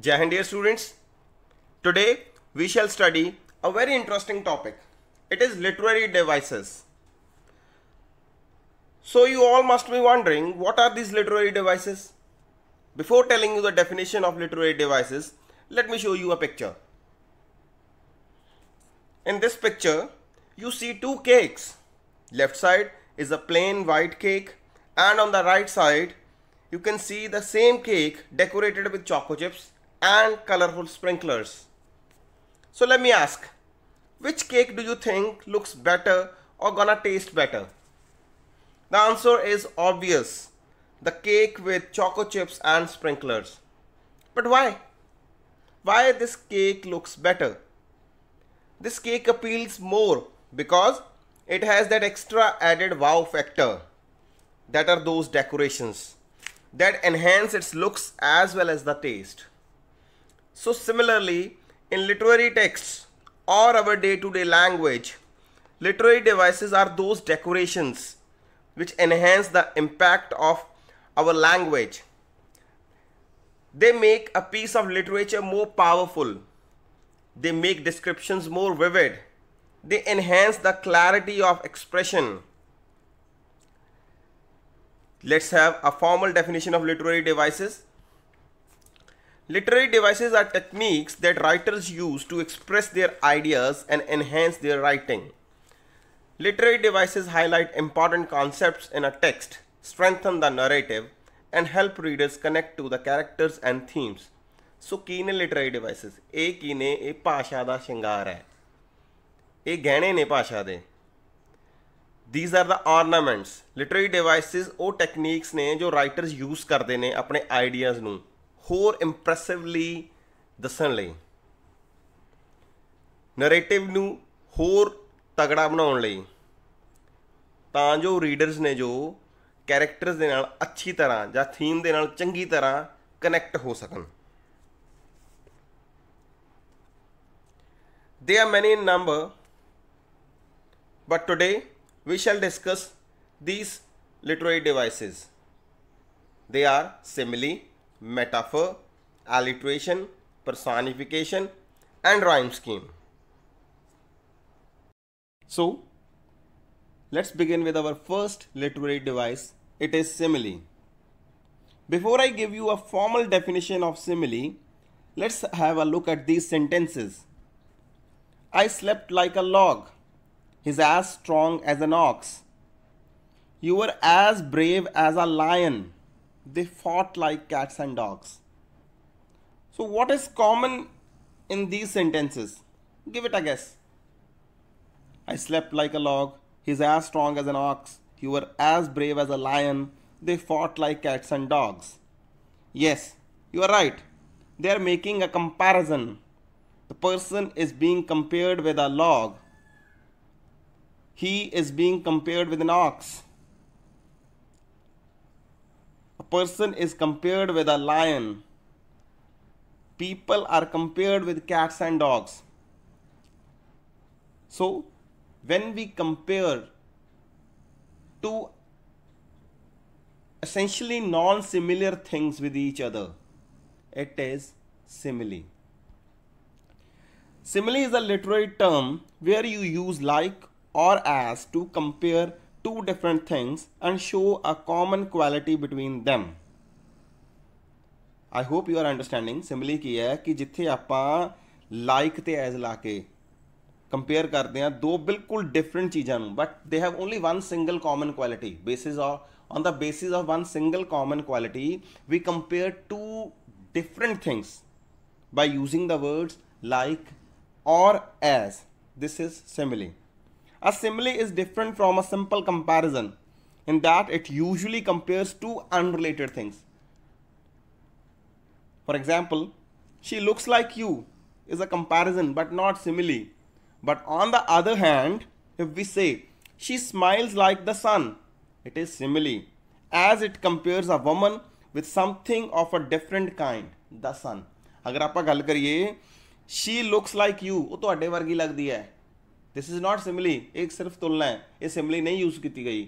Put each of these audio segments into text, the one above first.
Jai Hind, dear students. Today we shall study a very interesting topic. It is literary devices. So you all must be wondering, what are these literary devices? Before telling you the definition of literary devices, let me show you a picture. In this picture, you see two cakes. Left side is a plain white cake, and on the right side you can see the same cake decorated with choco chips and colorful sprinklers. So let me ask, which cake do you think looks better or gonna taste better? The answer is obvious, the cake with choco chips and sprinklers. But why? Why this cake looks better? This cake appeals more because it has that extra added wow factor. That are those decorations that enhance its looks as well as the taste. So similarly, in literary texts or our day-to-day language, literary devices are those decorations which enhance the impact of our language. They make a piece of literature more powerful. They make descriptions more vivid. They enhance the clarity of expression. Let's have a formal definition of literary devices. Literary devices are techniques that writers use to express their ideas and enhance their writing. Literary devices highlight important concepts in a text, strengthen the narrative, and help readers connect to the characters and themes. So ਕੀ ਨੇ literary devices? ਇਹ ਕੀ ਨੇ? ਇਹ ਭਾਸ਼ਾ ਦਾ ਸ਼ਿੰਗਾਰ ਹੈ, ਇਹ ਗਹਿਣੇ ਨੇ ਭਾਸ਼ਾ ਦੇ. These are the ornaments. Literary devices ਉਹ techniques ਨੇ ਜੋ writers use ਕਰਦੇ ਨੇ ਆਪਣੇ ideas ਨੂੰ ਹੋਰ impressively ਦੱਸਣ ਲਈ, narrative ਨੂੰ ਹੋਰ ਤਗੜਾ ਬਣਾਉਣ ਲਈ, ਤਾਂ ਜੋ ਰੀਡਰਸ ਨੇ ਜੋ ਕੈਰੈਕਟਰਸ ਦੇ ਨਾਲ ਅੱਛੀ ਤਰ੍ਹਾਂ ਜਾਂ ਥੀਮ ਦੇ ਨਾਲ ਚੰਗੀ ਤਰ੍ਹਾਂ ਕਨੈਕਟ ਹੋ ਸਕਣ. They are many in number, but today we shall discuss these literary devices. They are simile, metaphor, alliteration, personification, and rhyme scheme. So, let's begin with our first literary device. It is simile. Before I give you a formal definition of simile, let's have a look at these sentences. I slept like a log. He's as strong as an ox. You were as brave as a lion. They fought like cats and dogs. So what is common in these sentences? Give it a guess. I slept like a log. He's as strong as an ox. You were as brave as a lion. They fought like cats and dogs. Yes, you are right. They are making a comparison. The person is being compared with a log. He is being compared with an ox. A person is compared with a lion. People are compared with cats and dogs. So, when we compare two essentially non-similar things with each other, it is simile. Simile is a literary term where you use like or as to compare two different things and show a common quality between them. I hope you are understanding. Simile ਕੀ ਹੈ ਕਿ ਜਿੱਥੇ ਆਪਾਂ like ਤੇ as ਲਾ ਕੇ compare ਕਰਦੇ ਹਾਂ ਦੋ ਬਿਲਕੁਲ different ਚੀਜ਼ਾਂ ਨੂੰ, but they have only one single common quality. On the basis of one single common quality, we compare two different things by using the words like or as. This is simile. A simile is different from a simple comparison in that it usually compares two unrelated things. For example, she looks like you is a comparison but not simile. But on the other hand, if we say she smiles like the sun, it is simile, as it compares a woman with something of a different kind, the sun. अगर आप गल करिए she looks like you, वो ਤੁਹਾਡੇ ਵਰਗੀ ਲੱਗਦੀ ਹੈ. This is not simile, एक सिर्फ तुलना है, ये simile नहीं यूज की गई.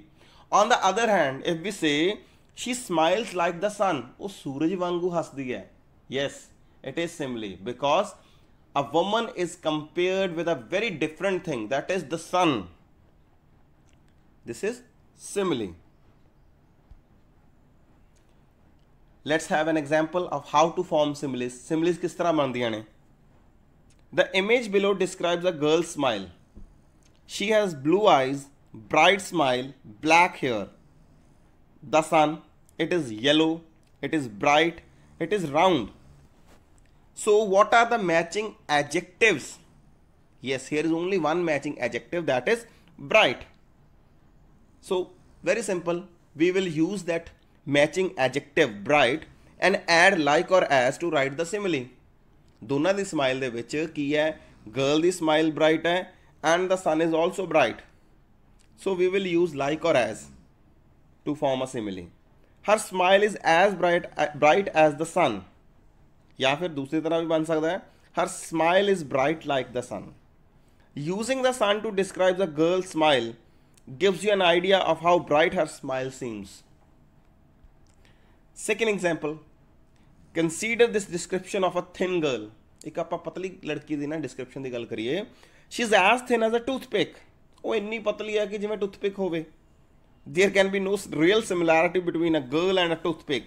On the other hand, if we say she smiles like the sun, वो सूरज वांगू हंसदी है. Yes, It is simile because a woman is compared with a very different thing, that is the sun. This is simile. Let's have an example of how to form similes. Similes किस तरह बनदियां ने? The image below describes a girl's smile. She has blue eyes, bright smile, black hair. The sun, it is yellow, it is bright, it is round. So what are the matching adjectives? Yes, here is only one matching adjective, that is bright. So very simple, we will use that matching adjective bright and add like or as to write the simile. दोनों दी smile दे विच की है, girl दी smile bright है and the sun is also bright. So we will use like or as to form a simile. Her smile is as bright as the sun. या फिर दूसरी तरह भी बन सकता है, her smile is bright like the sun. Using the sun to describe the girl's smile gives you an idea of how bright her smile seems. Second example, consider this description of a thin girl. एक आप पतली लड़की दी ना description दी गल करिए. She is as thin as a toothpick. वो इतनी पतली है कि जिਵੇਂ toothpick होवे. There can be no real similarity between a girl and a toothpick.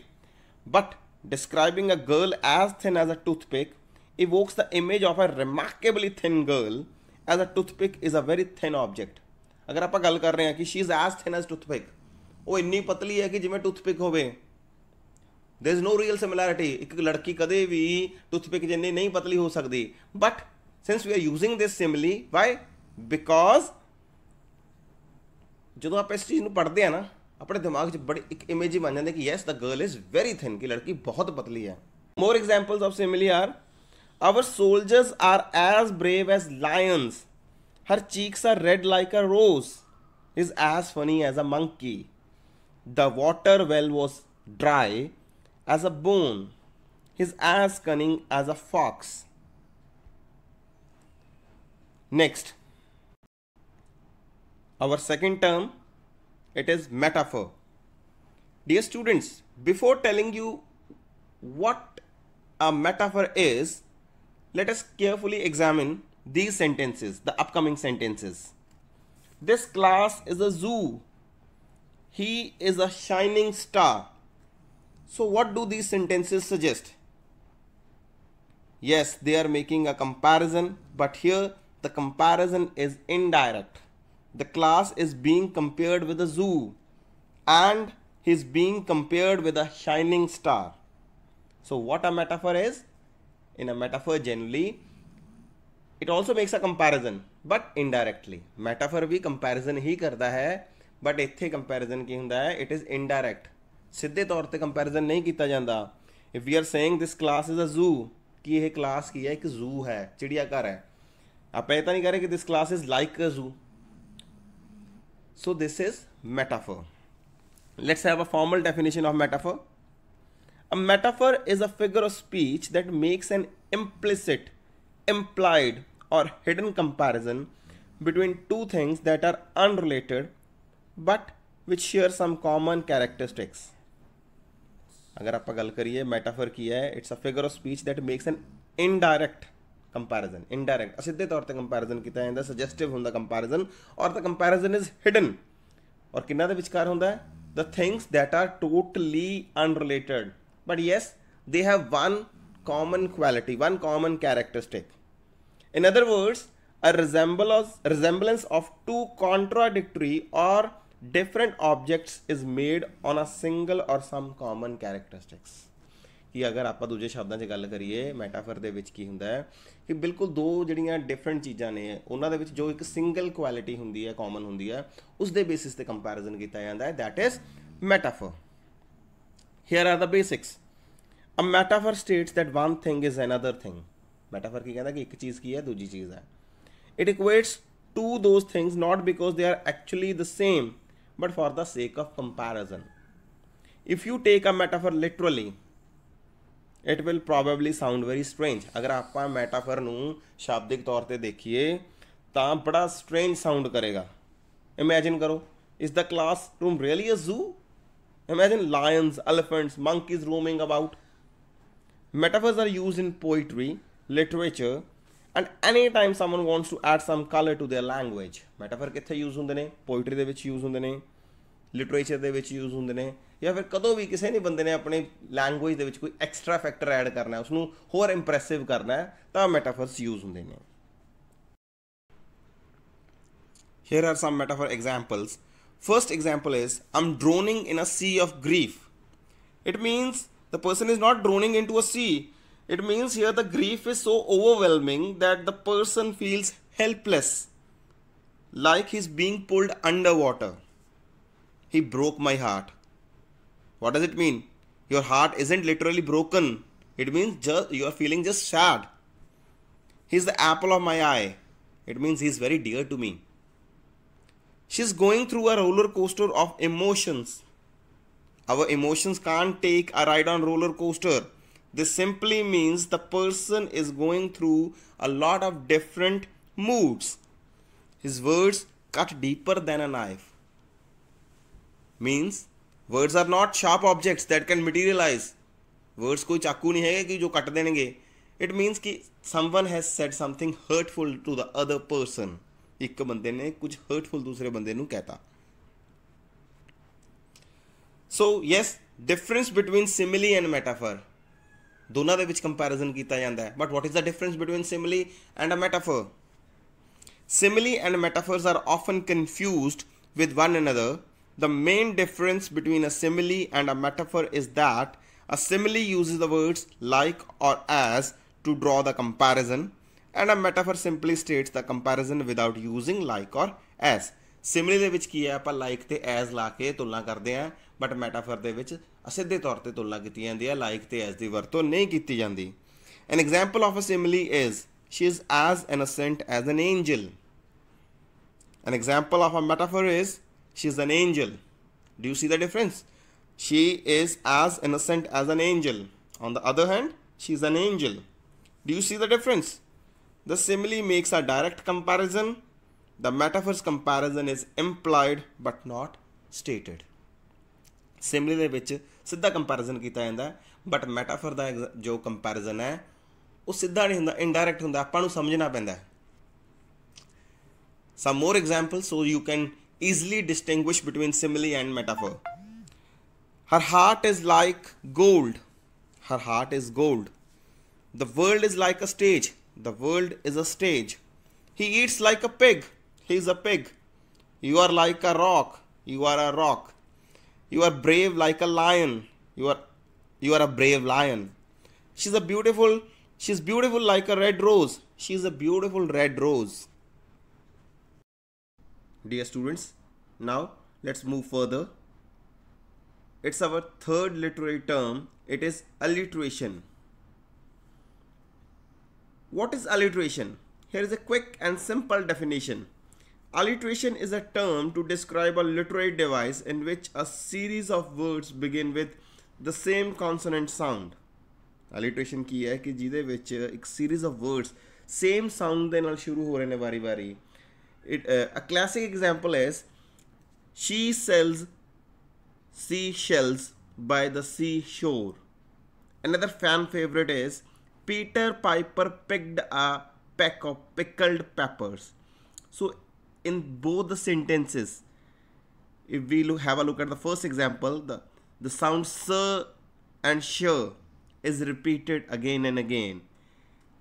But describing a girl as thin as a toothpick evokes the image of a remarkably thin girl, as a toothpick is a very thin object. अगर आप गल कर रहे हैं कि she is as thin as toothpick, वो इतनी पतली है कि जिਵੇਂ toothpick होवे. There is no real similarity. एक लड़की कदे भी toothpick जिन्नी नहीं पतली हो सकती. But since we are using this simile, why? Because ਜਦੋਂ आप इस चीज़ ਨੂੰ पढ़ते हैं ना, अपने दिमाग 'ਚ बड़ी एक इमेज ही बन जाती है कि yes, the girl is very thin, कि लड़की बहुत पतली है. More examples of simile are, our soldiers are as brave as lions. Her cheeks are red like a rose. Is as funny as a monkey. The water well was dry as a bone. Is as cunning as a fox. Next, our second term, it is metaphor. Dear students, before telling you what a metaphor is, let us carefully examine these sentences, the upcoming sentences. This class is a zoo. He is a shining star. So what do these sentences suggest? Yes, they are making a comparison, but here the comparison is indirect. The class is being compared with a zoo and he is being compared with a shining star. So what a metaphor is? In a metaphor generally, it also makes a comparison, but indirectly. Metaphor भी comparison ही करता है, but इत्थे comparison की हुंदा है, it is indirect. सीधे तौर पे comparison नहीं किया जाता. If we are saying this class is a zoo, कि यह class की है, एक zoo है, चिड़ियाघर है. आप ऐसा नहीं करें कि this class is like a zoo. So this is metaphor. Let's have a formal definition of metaphor. A metaphor is a figure of speech that makes an implicit, implied or hidden comparison between two things that are unrelated but which share some common characteristics. अगर आप गल करिए metaphor की है, it's a figure of speech that makes an indirect comparison. Indirect असिद्धे तौर पे comparison किया जाता है, suggestive होता comparison, और the comparison is hidden. और किन्ना दे विचकार होता है? The things that are totally unrelated, but yes, they have one common quality, one common characteristic. In other words, a resemblance of two contradictory or different objects is made on a single or some common characteristics. कि अगर आप दूजे शब्दों 'ਚ गल करिए मैटाफर दे विच की हुंदा है कि बिल्कुल दो जिहड़ियां डिफरेंट चीज़ां ने उन्हां दे विच जो एक सिंगल क्वालिटी हुंदी है, कॉमन हुंदी है, उस दे बेसिस ते कंपैरिजन कीता जांदा है, that is metaphor. Here are the basics. A metaphor states that one thing is another thing. Metaphor की कहता कि एक चीज़ की है, दूजी चीज़ है. It equates to those things not because they are actually the same but for the sake of comparison. If you take a metaphor literally, it will probably sound very strange. अगर आप मैटाफर नूं शाब्दिक तौर पर देखिए तो बड़ा स्ट्रेंज साउंड करेगा. इमेजिन करो, is the classroom really a zoo? Imagine lions, elephants, monkeys roaming about. Metaphors are used in poetry, literature, and anytime someone wants to add some color to their language. Metaphor कित्थे use होंदे ने? Poetry दे विच use होंदे ने, literature दे विच use होंदे ने, या फिर कदों भी किसी ने बंदे ने अपने लैंग्वेज दे विच कोई एक्सट्रा फैक्टर ऐड करना है, उसनू होर इंप्रैसिव करना है, तां मेटाफर्स यूज होंदे ने. Here are some metaphor examples. First example is, I'm drowning in a sea of grief. It means the person is not drowning into a sea. It means here the grief is so overwhelming that the person feels helpless, like he's being pulled underwater. He broke my heart. What does it mean? Your heart isn't literally broken. It means just you are feeling just sad. He's the apple of my eye. It means he's very dear to me. She's going through a roller coaster of emotions. Our emotions can't take a ride on roller coaster. This simply means the person is going through a lot of different moods. His words cut deeper than a knife. Means words are not sharp objects that can materialize. Words कोई चाकू नहीं है कि जो cut देंगे. It means कि someone has said something hurtful to the other person. एक बंदे ने कुछ hurtful दूसरे बंदे नू कहता. So yes, difference between simile and metaphor. दोनों दे विच comparison किया जाता है. But what is the difference between simile and a metaphor? Simile and metaphors are often confused with one another. The main difference between a simile and a metaphor is that a simile uses the words like or as to draw the comparison, and a metaphor simply states the comparison without using like or as. Simile ਦੇ ਵਿੱਚ ਕੀ ਹੈ, ਆਪਾਂ like ਤੇ as ਲਾ ਕੇ ਤੁਲਨਾ ਕਰਦੇ ਹਾਂ, but metaphor ਦੇ ਵਿੱਚ ਅਸਿੱਧੇ ਤੌਰ ਤੇ ਤੁਲਨਾ ਕੀਤੀ ਜਾਂਦੀ ਹੈ, like ਤੇ as ਦੀ ਵਰਤੋਂ ਨਹੀਂ ਕੀਤੀ ਜਾਂਦੀ. An example of a simile is, she is as innocent as an angel. An example of a metaphor is, she is an angel. Do you see the difference? She is as innocent as an angel. On the other hand, she is an angel. Do you see the difference? The simile makes a direct comparison. The metaphor's comparison is implied but not stated. Simile ਦੇ ਵਿੱਚ ਸਿੱਧਾ comparison ਕੀਤਾ ਜਾਂਦਾ ਹੈ, but metaphor ਦਾ ਜੋ comparison ਹੈ ਉਹ ਸਿੱਧਾ ਨਹੀਂ ਹੁੰਦਾ, ਇਨਡਾਇਰੈਕਟ ਹੁੰਦਾ, ਆਪਾਂ ਨੂੰ ਸਮਝਣਾ ਪੈਂਦਾ ਹੈ. Some more examples so you can easily distinguish between simile and metaphor. Her heart is like gold. Her heart is gold. The world is like a stage. The world is a stage. He eats like a pig. He is a pig. You are like a rock. You are a rock. You are brave like a lion. You are a brave lion. She's beautiful like a red rose. She is a beautiful red rose. Dear students, now let's move further. It's our third literary term. It is alliteration. What is alliteration? Here is a quick and simple definition. Alliteration is a term to describe a literary device in which a series of words begin with the same consonant sound. Alliteration ਕੀ ਹੈ ਕਿ ਜਿਹਦੇ ਵਿੱਚ ਇੱਕ series of words same sound ਦੇ ਨਾਲ ਸ਼ੁਰੂ ਹੋ ਰਹੇ ਨੇ ਵਾਰੀ-ਵਾਰੀ. A classic example is, she sells seashells by the seashore. Another fan favorite is, Peter Piper picked a peck of pickled peppers. So in both the sentences, if we have a look at the first example, the sound sir and sure is repeated again and again.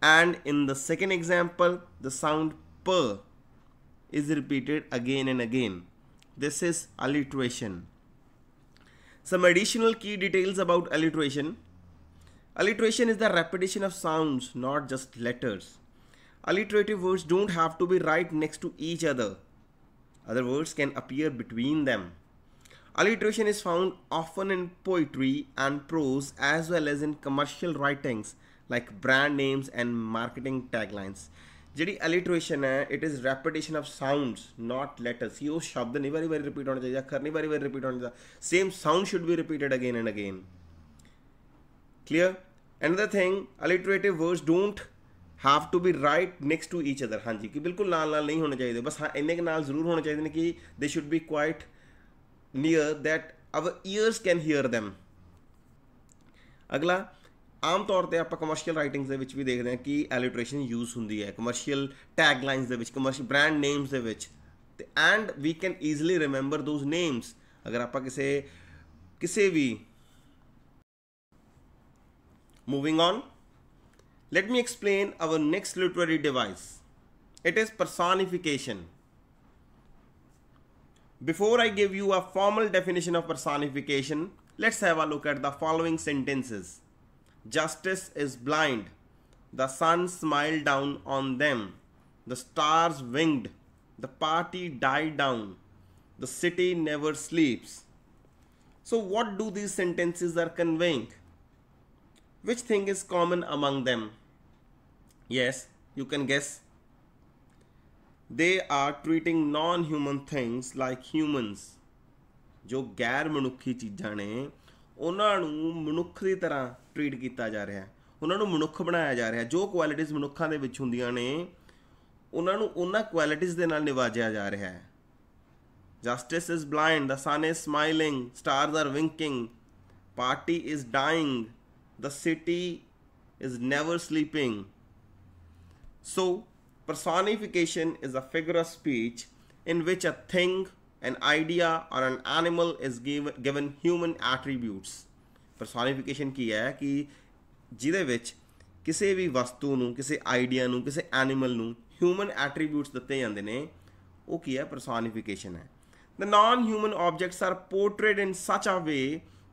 And in the second example, the sound per is repeated again and again. This is alliteration. Some additional key details about alliteration. Alliteration is the repetition of sounds, not just letters. Alliterative words don't have to be right next to each other. Other words can appear between them. Alliteration is found often in poetry and prose as well as in commercial writings like brand names and marketing taglines. ਜਿਹੜੀ alliteration है, it is repetition of sounds, not letters. ये वो शब्द नहीं बारी बारी repeat होना चाहिए, अक्षर नहीं बारी बारी repeat होना चाहिए. Same sound should be repeated again and again. Clear? Another thing, alliterative words don't have to be right next to each other. हाँ जी, कि बिल्कुल नाल नाल नहीं होने चाहिए, बस हाँ इन्ने के नाल ज़रूर होने चाहिए ने कि they should be quite near that our ears can hear them. अगला, ਆਮ ਤੌਰ ਤੇ ਆਪਾਂ ਕਮਰਸ਼ੀਅਲ ਰਾਈਟਿੰਗਸ ਦੇ ਵਿੱਚ ਵੀ ਦੇਖਦੇ ਹਾਂ ਕਿ ਐਲਿਟਰੇਸ਼ਨ ਯੂਜ਼ ਹੁੰਦੀ ਹੈ ਕਮਰਸ਼ੀਅਲ ਟੈਗ ਲਾਈਨਸ ਦੇ ਵਿੱਚ, ਕਮਰਸ਼ੀਅਲ ਬ੍ਰਾਂਡ ਨੇਮਸ ਦੇ ਵਿੱਚ, ਤੇ and we can easily remember those names. ਅਗਰ ਆਪਾਂ ਕਿਸੇ ਵੀ Moving on, let me explain our next literary device. It is personification. Before I give you a formal definition of personification, let's have a look at the following sentences. Justice is blind. The sun smiled down on them. The stars winked. The party died down. The city never sleeps. So what do these sentences are conveying? Which thing is common among them? Yes, you can guess. They are treating non-human things like humans. ਜੋ ਗੈਰ ਮਨੁੱਖੀ ਚੀਜ਼ਾਂ ਨੇ ਉਹਨਾਂ ਨੂੰ ਮਨੁੱਖ ਦੀ ਤਰ੍ਹਾਂ treat ਕੀਤਾ ਜਾ ਰਿਹਾ ਹੈ, ਉਹਨਾਂ ਨੂੰ ਮਨੁੱਖ ਬਣਾਇਆ ਜਾ ਰਿਹਾ। ਜੋ ਕੁਆਲਿਟੀਜ਼ ਮਨੁੱਖਾਂ ਦੇ ਵਿੱਚ ਹੁੰਦੀਆਂ ਨੇ ਉਹਨਾਂ ਨੂੰ ਉਹਨਾਂ ਕੁਆਲਿਟੀਜ਼ ਦੇ ਨਾਲ ਨਿਵਾਜਿਆ ਜਾ ਰਿਹਾ ਹੈ। Justice is blind, the sun is smiling, stars are winking, party is dying, the city is never sleeping. So, personification is a figure of speech in which a thing, an idea or an animal is given human attributes. Personification ਕੀ ਹੈ ਕਿ ਜਿਹਦੇ ਵਿੱਚ ਕਿਸੇ ਵੀ ਵਸਤੂ ਨੂੰ, ਕਿਸੇ idea ਨੂੰ, ਕਿਸੇ ਐਨੀਮਲ ਨੂੰ ਹਿਊਮਨ ਐਟਰੀਬਿਊਟਸ ਦਿੱਤੇ ਜਾਂਦੇ ਨੇ, ਉਹ ਕੀ ਹੈ? personification ਹੈ। The non-human objects are portrayed in such a way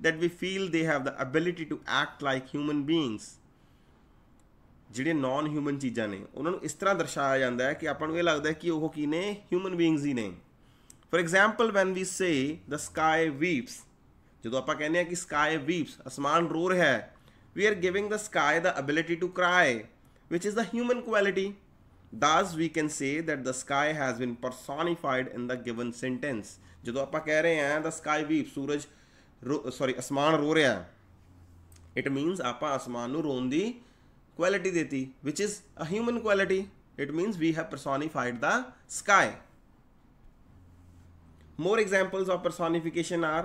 that we feel they have the ability to act like human beings. ਜਿਹੜੇ ਨੌਨ ਹਿਊਮਨ ਚੀਜ਼ਾਂ ਨੇ ਉਹਨਾਂ ਨੂੰ ਇਸ ਤਰ੍ਹਾਂ ਦਰਸਾਇਆ ਜਾਂਦਾ ਹੈ ਕਿ ਆਪਾਂ ਨੂੰ ਇਹ ਲੱਗਦਾ ਹੈ ਕਿ ਉਹ ਕੀ ਨੇ? ਹਿਊਮਨ ਬੀਇੰਗਸ ਹੀ ਨੇ। For example when we say the sky weeps, ਜਦੋਂ ਆਪਾਂ ਕਹਿੰਦੇ ਹਾਂ ਕਿ ਸਕਾਈ ਵੀਪਸ, ਅਸਮਾਨ ਰੋ ਰਿਹਾ ਹੈ, we are giving the sky the ability to cry, which is the human quality. Thus we can say that the sky has been personified in the given sentence. ਜਦੋਂ ਆਪਾਂ ਕਹਿ ਰਹੇ ਹਾਂ the sky weeps, ਅਸਮਾਨ ਰੋ ਰਿਹਾ, it means ਆਪਾਂ ਅਸਮਾਨ ਨੂੰ ਰੋਣ ਦੀ quality ਦੇਤੀ, which is a human quality. It means we have personified the sky. More examples of personification are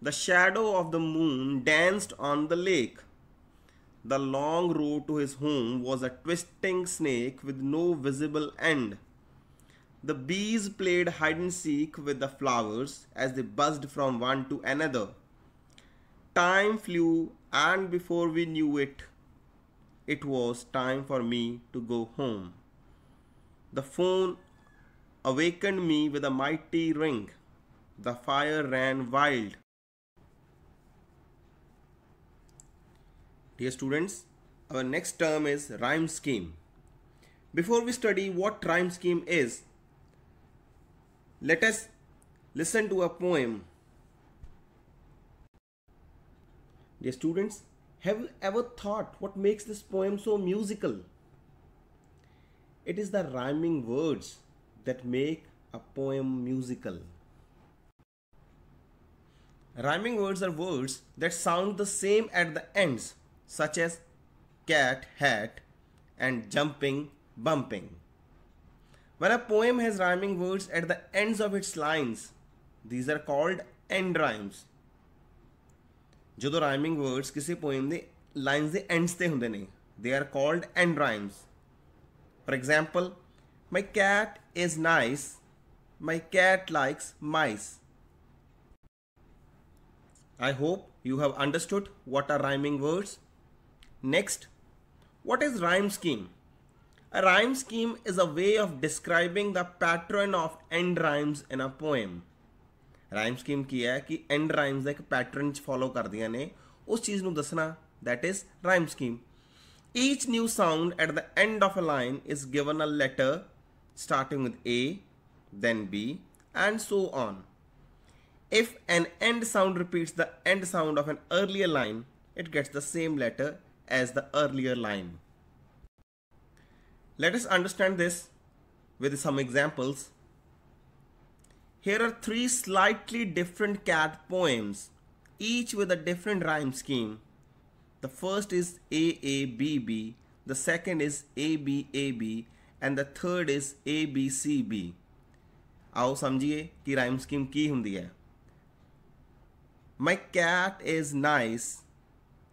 the shadow of the moon danced on the lake. The long road to his home was a twisting snake with no visible end. The bees played hide and seek with the flowers as they buzzed from one to another. Time flew, and before we knew it, it was time for me to go home. The phone awakened me with a mighty ring. The fire ran wild. Dear students, our next term is rhyme scheme. Before we study what rhyme scheme is, let us listen to a poem. Dear students, have you ever thought what makes this poem so musical? It is the rhyming words that make a poem musical. Rhyming words are words that sound the same at the ends, such as cat, hat, and jumping, bumping. When a poem has rhyming words at the ends of its lines, these are called end rhymes. ਜਦੋਂ rhyming words ਕਿਸੇ poem ਦੇ lines ਦੇ ends ਤੇ ਹੁੰਦੇ ਨੇ, they are called end rhymes. For example, my cat is nice, my cat likes mice. I hope you have understood what are rhyming words. Next, what is rhyme scheme? A rhyme scheme is a way of describing the pattern of end rhymes in a poem. Rhyme scheme ਕੀ ਹੈ ਕਿ end rhymes ਦਾ ਇੱਕ pattern follow ਕਰਦੀਆਂ ਨੇ, ਉਸ ਚੀਜ਼ ਨੂੰ ਦੱਸਣਾ, that is rhyme scheme. Each new sound at the end of a line is given a letter starting with A, then B, and so on. If an end sound repeats the end sound of an earlier line, it gets the same letter as the earlier line. Let us understand this with some examples. Here are 3 slightly different cat poems, each with a different rhyme scheme. The first is AABB, the second is ABAB, and the third is ABCB. आओ समझिए कि rhyme scheme की हुंदी है. My cat is nice,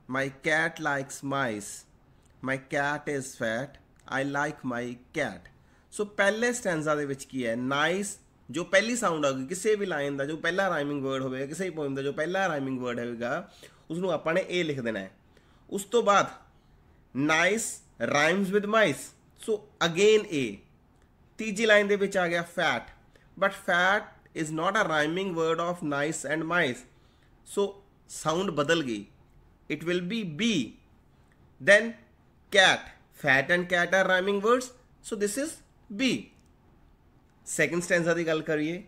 My cat likes mice. My cat is fat. I like my cat. सो पहले stanza ਦੇ ਵਿੱਚ ਕੀ ਹੈ ਨਾਈਸ ਜੋ ਪਹਿਲੀ ਸਾਊਂਡ ਆਊਗੀ ਕਿਸੇ ਵੀ ਲਾਈਨ ਦਾ ਜੋ ਪਹਿਲਾ ਰਾਈਮਿੰਗ ਵਰਡ ਹੋਵੇਗਾ ਕਿਸੇ ਵੀ ਪੋਇਮ ਦਾ ਜੋ ਪਹਿਲਾ ਰਾਈਮਿੰਗ ਵਰਡ ਹੋਵੇਗਾ ਉਸ ਨੂੰ ਆਪਾਂ ਨੇ ਏ ਲਿਖ ਦੇਣਾ ਹੈ ਉਸ ਤੋਂ ਬਾਅਦ nice rhymes with mice so again ਏ ਤੀਜੀ ਲਾਈਨ ਦੇ ਵਿੱਚ ਆ ਗਿਆ fat but fat is not a rhyming word of nice and mice so sound badal gayi it will be B. Then cat, fat and cat are rhyming words so this is B. Second stanza di gal kariye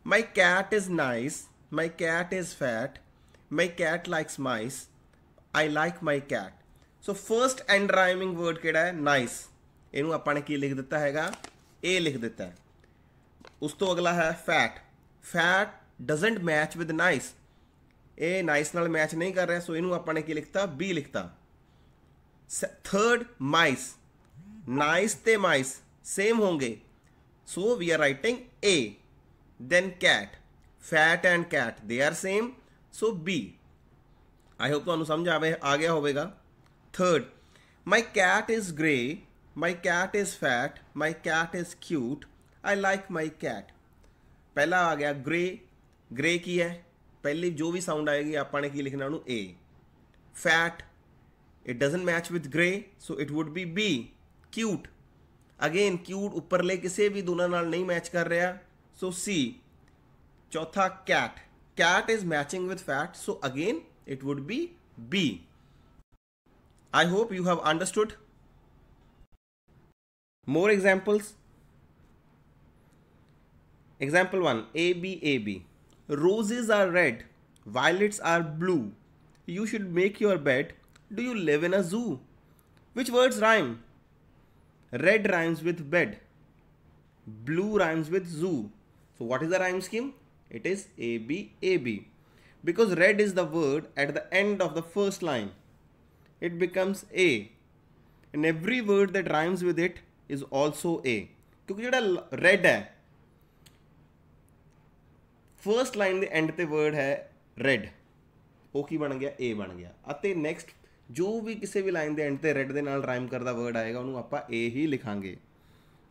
my cat is nice, my cat is fat, my cat likes mice, I like my cat. So first and rhyming word kehda hai nice ਇਹਨੂੰ ਆਪਾਂ ਨੇ ਕੀ ਲਿਖ ਦਿੱਤਾ ਹੈਗਾ A ਲਿਖ ਦਿੱਤਾ ਹੈ ਉਸ ਤੋਂ ਅਗਲਾ ਹੈ fat fat doesn't match with nice ਇਹ ਨਾਈਸ ਨਾਲ ਮੈਚ ਨਹੀਂ ਕਰ ਰਿਹਾ ਸੋ ਇਹਨੂੰ ਆਪਾਂ ਨੇ ਕੀ ਲਿਖਤਾ ਬੀ ਲਿਖਤਾ ਥਰਡ ਮਾਈਸ ਨਾਈਸ ਤੇ ਮਾਈਸ ਸੇਮ ਹੋਣਗੇ so we are writing A then cat fat and cat they are same so B I hope ਤੁਹਾਨੂੰ ਸਮਝ ਆ ਗਿਆ ਹੋਵੇਗਾ third my cat is grey my cat is fat my cat is cute I like my cat. पहला आ गया grey grey की है पहली जो भी साउंड आएगी आपने की लिखना उन्होंने A fat it doesn't match with grey so it would be B cute again cute ऊपर ले किसी भी दोनों नाल नहीं मैच कर रहा सो सी चौथा cat cat is matching with fat so again it would be be I hope you have understood more examples Example 1 A B A B roses are red violets are blue you should make your bed do you live in a zoo which words rhyme red rhymes with bed blue rhymes with zoo so what is the rhyme scheme it is A B A B because red is the word at the end of the first line it becomes A and every word that rhymes with it is also A क्योंकि ਜਿਹੜਾ red है first line के and ते word है red वो की बन गया ए बन गया अते नैक्सट जो भी किसी भी लाइन के एंड ते रेड के नाल राइम करता वर्ड आएगा उन्होंने आप ए ही लिखांगे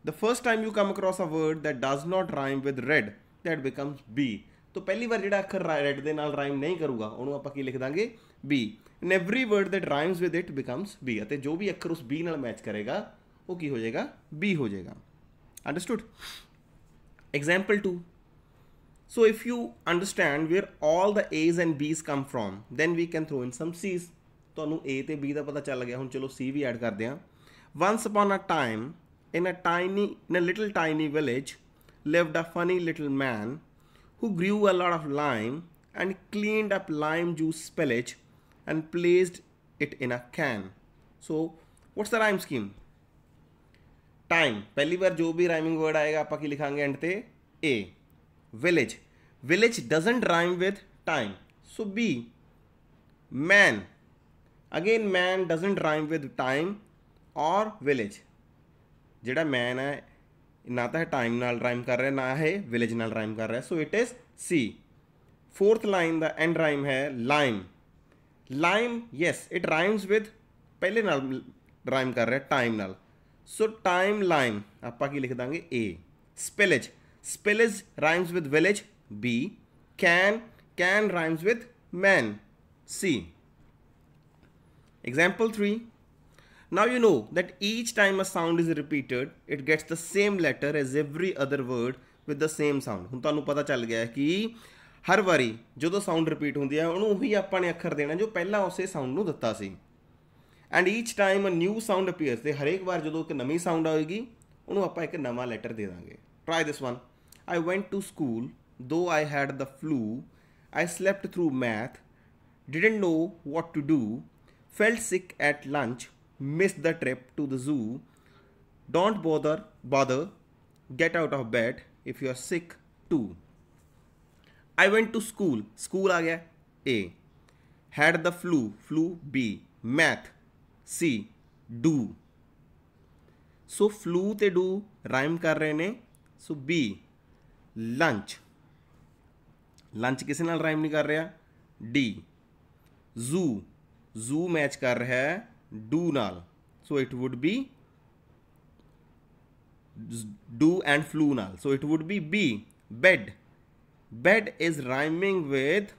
the first time you come across a word that does not rhyme with red that becomes B तो पहली बार जो अखर रेड के नाल राइम नहीं करूगा उन्होंने आप की लिख देंगे B and every word that rhymes with it becomes B अते जो भी अखर उस बी नाल मैच करेगा वो की हो जाएगा बी हो जाएगा understood example 2 So if you understand where all the A's and B's come from, then we can throw in some C's. ਤੁਹਾਨੂੰ A ਤੇ B ਦਾ ਪਤਾ ਚੱਲ ਗਿਆ ਹੁਣ ਚਲੋ C ਵੀ ਐਡ ਕਰਦੇ ਹਾਂ Once upon a time in a little tiny village lived a funny little man who grew a lot of lime and cleaned up lime juice spillage and placed it in a can. So what's the rhyme scheme? Time पहली बार जो भी rhyming word आएगा ਆਪਾਂ ਕੀ ਲਿਖਾਂਗੇ and ਤੇ A village village doesn't rhyme with time so B man again man doesn't rhyme with time or village ਜਿਹੜਾ man है ना तो time नाल rhyme कर रहा है ना है village नाल rhyme कर रहा है so it is C fourth line the end rhyme है lime lime yes it rhymes with पहले नाल rhyme कर रहा है time नाल so time lime ਆਪਾਂ ਕੀ ਲਿਖ ਦਾਂਗੇ A spillage spillage rhymes with village B can rhymes with man C example 3 now you know that each time a sound is repeated it gets the same letter as every other word with the same sound ਹੁਣ ਤੁਹਾਨੂੰ ਪਤਾ ਚੱਲ ਗਿਆ ਕਿ ਹਰ ਵਾਰੀ ਜਦੋਂ sound repeat ਹੁੰਦੀ ਹੈ ਉਹਨੂੰ ਉਹੀ ਆਪਾਂ ਨੇ ਅੱਖਰ ਦੇਣਾ ਜੋ ਪਹਿਲਾਂ ਉਸੇ ਸਾਊਂਡ ਨੂੰ ਦਿੱਤਾ ਸੀ and each time a new sound appears ਤੇ ਹਰੇਕ ਵਾਰ ਜਦੋਂ ਇੱਕ ਨਵੀਂ ਸਾਊਂਡ ਆਏਗੀ ਉਹਨੂੰ ਆਪਾਂ ਇੱਕ ਨਵਾਂ ਲੈਟਰ ਦੇ ਦਾਂਗੇ try this one I went to school though I had the flu I slept through math didn't know what to do felt sick at lunch missed the trip to the zoo don't bother get out of bed if you are sick too I went to school school आ गया A had the flu B math C do so flu ते do rhyme कर रहे ने so B lunch lunch किसी नाल rhyme नहीं कर रहा D zoo zoo मैच कर रहा है do नाल, so it would be do and flew नाल, so it would be B. Bed, bed is rhyming with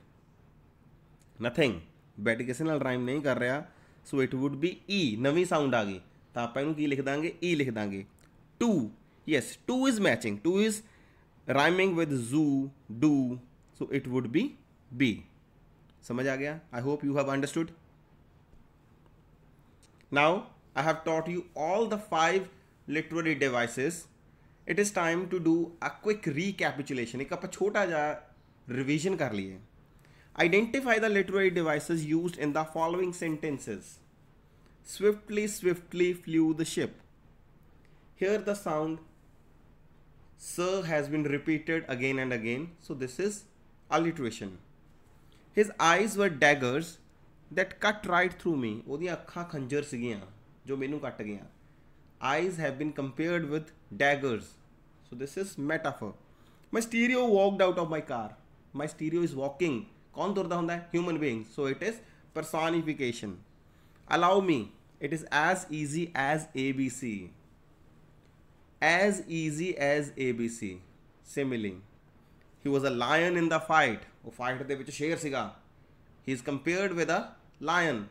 nothing, bed ਕਿਸੇ ਨਾਲ rhyme नहीं कर रहा, so it would be E. Navi sound आ गई ਤਾਂ ਆਪਾਂ ਇਹਨੂੰ ਕੀ ਲਿਖ ਦਾਂਗੇ, E ਲਿਖ ਦਾਂਗੇ. Two, yes, two is matching, two is rhyming with zoo, do, so it would be B. समझ आ गया? I hope you have understood. Now I have taught you all the 5 literary devices. It is time to do a quick recapitulation. एक ਆਪਾਂ छोटा जा revision कर लिए. Identify the literary devices used in the following sentences. Swiftly, swiftly flew the ship. Here the sound sir has been repeated again and again, so this is alliteration. His eyes were daggers that cut right through me. ਉਹਦੀਆਂ ਅੱਖਾਂ ਖੰਜਰ ਸੀਗੀਆਂ ਜੋ ਮੈਨੂੰ ਕੱਟ ਗਈਆਂ. Eyes have been compared with daggers, so this is metaphor. My stereo walked out of my car. My stereo is walking. कौन तुरदा ਹੁੰਦਾ है? Human being, so it is personification. Allow me, it is as easy as ABC. As easy as ABC. Simile. He was a lion in the fight. वो fight ਦੇ ਵਿੱਚ ਸ਼ੇਰ ਸੀਗਾ. He is compared with a lion.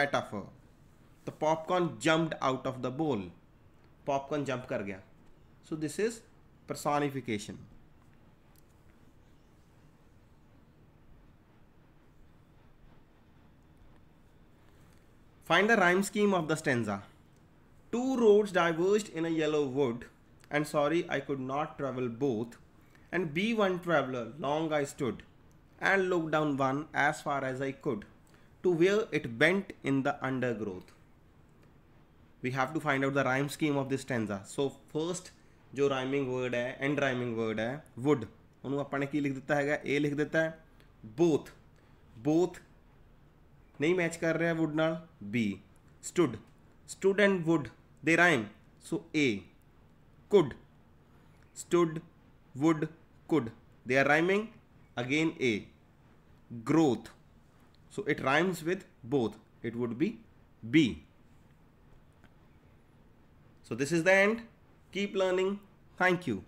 Metaphor. The popcorn jumped out of the bowl. Popcorn jump कर गया. So this is personification. Find the rhyme scheme of the stanza. Two roads diverged in a yellow wood, and sorry I could not travel both. And be one traveler, long I stood, and looked down one as far as I could, to where it bent in the undergrowth. We have to find out the rhyme scheme of this stanza. So first जो rhyming word है, end rhyming word है, wood, उन्होंने अपने की लिख देता है, A लिख देता है, both, both नहीं मैच कर रहा है wood नाल, B. Stood, stood and wood they rhyme, so A. Could, stood, would, could, they are rhyming, again A. Growth, so it rhymes with both, it would be B. So this is the end. Keep learning. Thank you.